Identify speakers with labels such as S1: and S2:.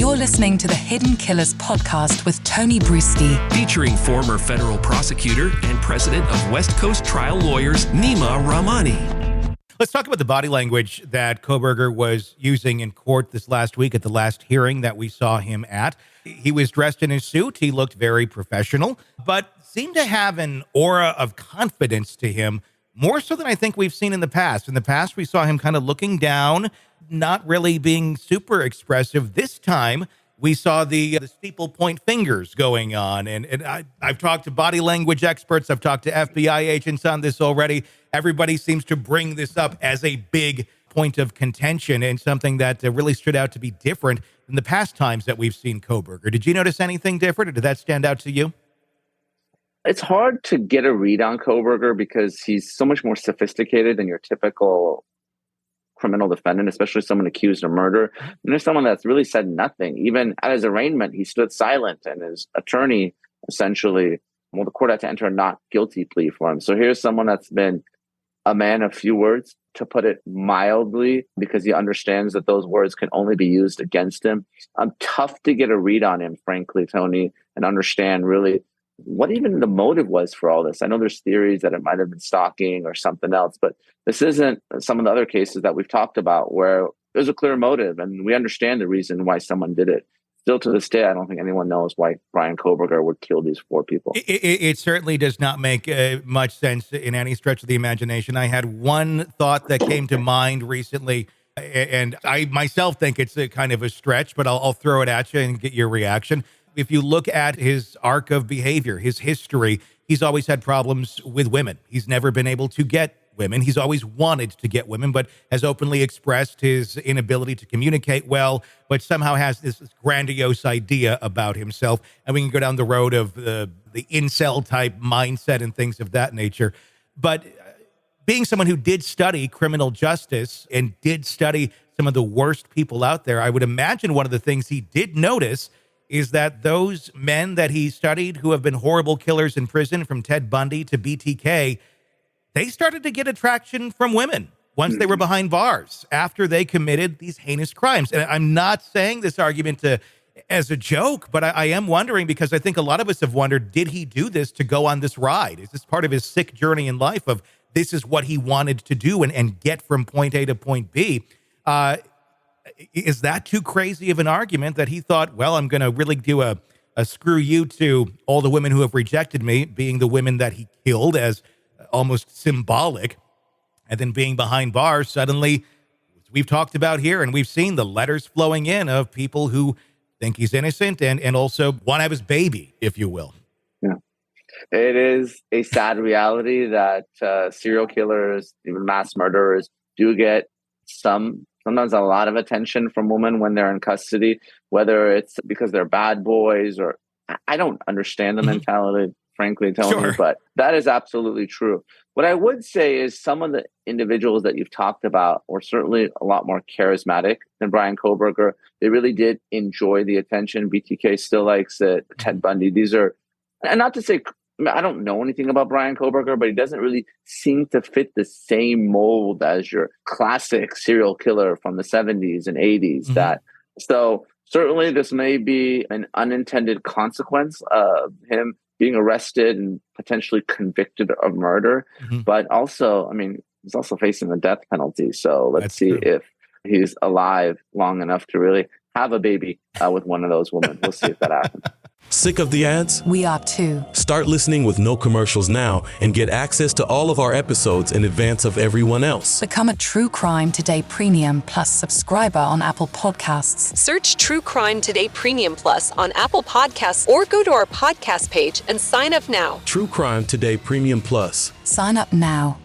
S1: You're listening to the Hidden Killers podcast with Tony Brueski,
S2: featuring former federal prosecutor and president of West Coast Trial Lawyers, Neama Rahmani.
S3: Let's talk about the body language that Kohberger was using in court this last week at the last hearing that we saw him at. He was dressed in his suit. He looked very professional, but seemed to have an aura of confidence to him, more so than I think we've seen in the past. In the past, we saw him kind of looking down, not really being super expressive. This time, we saw the steeple point fingers going on. And I've talked to body language experts. I've talked to FBI agents on this already. Everybody seems to bring this up as a big point of contention and something that really stood out to be different than the past times that we've seen Kohberger. Did you notice anything different, or did that stand out to you?
S4: It's hard to get a read on Kohberger because he's so much more sophisticated than your typical criminal defendant, especially someone accused of murder. And there's someone that's really said nothing. Even at his arraignment, he stood silent, and his attorney essentially, the court had to enter a not guilty plea for him. So here's someone that's been a man of few words, to put it mildly, because he understands that those words can only be used against him. Tough to get a read on him, frankly, Tony, and understand really what even the motive was for all this. I know there's theories that it might have been stalking or something else, but this isn't some of the other cases that we've talked about where there's a clear motive and we understand the reason why someone did it. Still to this day, I don't think anyone knows why Bryan Kohberger would kill these four people.
S3: It certainly does not make much sense in any stretch of the imagination. I had one thought that came to mind recently, and I myself think it's a kind of a stretch, but I'll throw it at you and get your reaction. If you look at his arc of behavior, his history, he's always had problems with women. He's never been able to get women. He's always wanted to get women, but has openly expressed his inability to communicate well, but somehow has this grandiose idea about himself. And we can go down the road of the incel type mindset and things of that nature. But being someone who did study criminal justice and did study some of the worst people out there, I would imagine one of the things he did notice is that those men that he studied who have been horrible killers in prison, from Ted Bundy to BTK, they started to get attraction from women once they were behind bars after they committed these heinous crimes. And I'm not saying this argument as a joke, but I am wondering, because I think a lot of us have wondered, did he do this to go on this ride? Is this part of his sick journey in life of this is what he wanted to do and get from point A to point B? Is that too crazy of an argument that he thought, well, I'm going to really do a screw you to all the women who have rejected me, being the women that he killed as almost symbolic, and then being behind bars, suddenly, we've talked about here, and we've seen the letters flowing in of people who think he's innocent and also want to have his baby, if you will.
S4: Yeah. It is a sad reality that serial killers, even mass murderers, do get sometimes a lot of attention from women when they're in custody, whether it's because they're bad boys or I don't understand the mentality, frankly, Tony,
S3: Sure.
S4: But that is absolutely true. What I would say is some of the individuals that you've talked about were certainly a lot more charismatic than Bryan Kohberger. They really did enjoy the attention. BTK still likes it. Ted Bundy. These are, and not to say, I don't know anything about Bryan Kohberger, but he doesn't really seem to fit the same mold as your classic serial killer from the 70s and 80s. So certainly this may be an unintended consequence of him being arrested and potentially convicted of murder. But also, I mean, he's also facing the death penalty. So let's see if he's alive long enough to really have a baby with one of those women. We'll see if that happens.
S5: Sick of the ads?
S1: We are too.
S5: Start listening with no commercials now and get access to all of our episodes in advance of everyone else.
S1: Become a True Crime Today Premium Plus subscriber on Apple Podcasts.
S6: Search True Crime Today Premium Plus on Apple Podcasts or go to our podcast page and sign up now.
S5: True Crime Today Premium Plus.
S1: Sign up now.